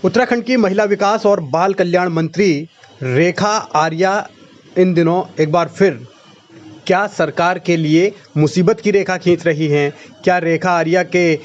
उत्तराखंड की महिला विकास और बाल कल्याण मंत्री रेखा आर्या इन दिनों एक बार फिर क्या सरकार के लिए मुसीबत की रेखा खींच रही हैं। क्या रेखा आर्या के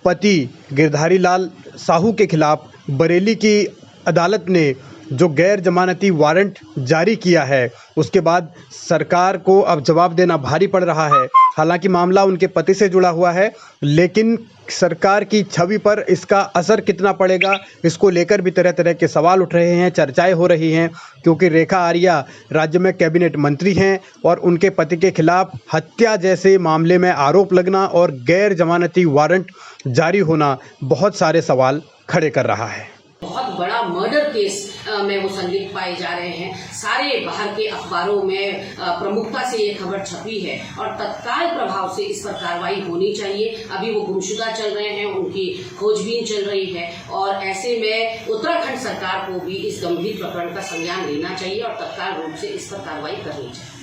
पति गिरधारी लाल साहू के खिलाफ बरेली की अदालत ने जो गैर जमानती वारंट जारी किया है उसके बाद सरकार को अब जवाब देना भारी पड़ रहा है। हालांकि मामला उनके पति से जुड़ा हुआ है, लेकिन सरकार की छवि पर इसका असर कितना पड़ेगा, इसको लेकर भी तरह तरह के सवाल उठ रहे हैं, चर्चाएं हो रही हैं। क्योंकि रेखा आर्या राज्य में कैबिनेट मंत्री हैं और उनके पति के खिलाफ हत्या जैसे मामले में आरोप लगना और गैर जमानती वारंट जारी होना बहुत सारे सवाल खड़े कर रहा है। बहुत बड़ा मर्डर केस में वो संलिप्त पाए जा रहे हैं। सारे बाहर के अखबारों में प्रमुखता से ये खबर छपी है और तत्काल प्रभाव से इस पर कार्रवाई होनी चाहिए। अभी वो गुमशुदा चल रहे हैं, उनकी खोजबीन चल रही है और ऐसे में उत्तराखंड सरकार को भी इस गंभीर प्रकरण का संज्ञान लेना चाहिए और तत्काल रूप से इस पर कार्रवाई करनी चाहिए।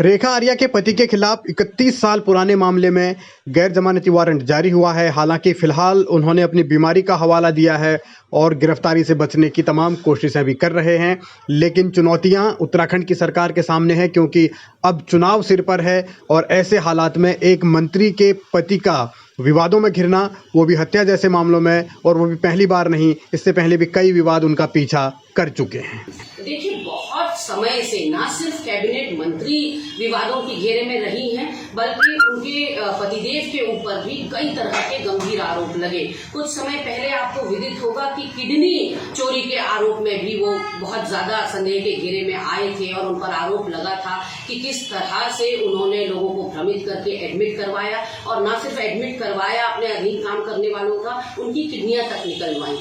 रेखा आर्या के पति के खिलाफ 31 साल पुराने मामले में गैर जमानती वारंट जारी हुआ है। हालांकि फिलहाल उन्होंने अपनी बीमारी का हवाला दिया है और गिरफ्तारी से बचने की तमाम कोशिशें भी कर रहे हैं। लेकिन चुनौतियां उत्तराखंड की सरकार के सामने है, क्योंकि अब चुनाव सिर पर है और ऐसे हालात में एक मंत्री के पति का विवादों में घिरना, वो भी हत्या जैसे मामलों में, और वो भी पहली बार नहीं, इससे पहले भी कई विवाद उनका पीछा कर चुके हैं। देखिए, बहुत समय से न सिर्फ कैबिनेट मंत्री विवादों के घेरे में रही हैं, बल्कि उनके पतिदेव के ऊपर भी कई तरह के गंभीर आरोप लगे। कुछ समय पहले आपको विदित होगा कि किडनी चोरी के आरोप में भी वो बहुत ज्यादा संदेह के घेरे में आए थे और उन पर आरोप लगा था कि किस तरह से उन्होंने लोगों को भ्रमित करके एडमिट करवाया और न सिर्फ एडमिट करवाया, अपने अधीन काम करने वालों का उनकी किडनियां तक निकलवाई।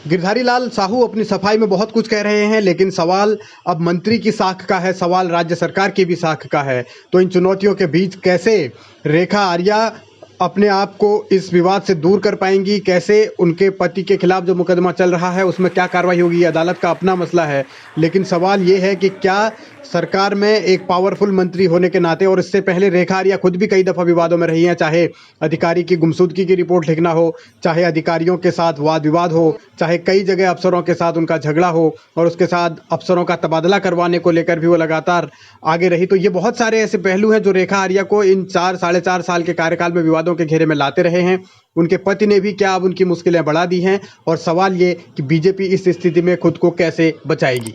गिरधारी लाल साहू अपनी सफाई में बहुत कुछ कह रहे हैं, लेकिन सवाल अब मंत्री की साख का है, सवाल राज्य सरकार की भी साख का है। तो इन चुनौतियों के बीच कैसे रेखा आर्या अपने आप को इस विवाद से दूर कर पाएंगी, कैसे उनके पति के खिलाफ जो मुकदमा चल रहा है उसमें क्या कार्रवाई होगी, ये अदालत का अपना मसला है। लेकिन सवाल ये है कि क्या सरकार में एक पावरफुल मंत्री होने के नाते, और इससे पहले रेखा आर्या खुद भी कई दफ़ा विवादों में रही हैं, चाहे अधिकारी की गुमशुदगी की रिपोर्ट लिखना हो, चाहे अधिकारियों के साथ वाद विवाद हो, चाहे कई जगह अफसरों के साथ उनका झगड़ा हो और उसके साथ अफसरों का तबादला करवाने को लेकर भी वो लगातार आगे रही। तो ये बहुत सारे ऐसे पहलू हैं जो रेखा आर्या को इन 4-4.5 साल के कार्यकाल में विवादों के घेरे में लाते रहे हैं। उनके पति ने भी क्या अब उनकी मुश्किलें बढ़ा दी हैं, और सवाल ये कि बीजेपी इस स्थिति में खुद को कैसे बचाएगी।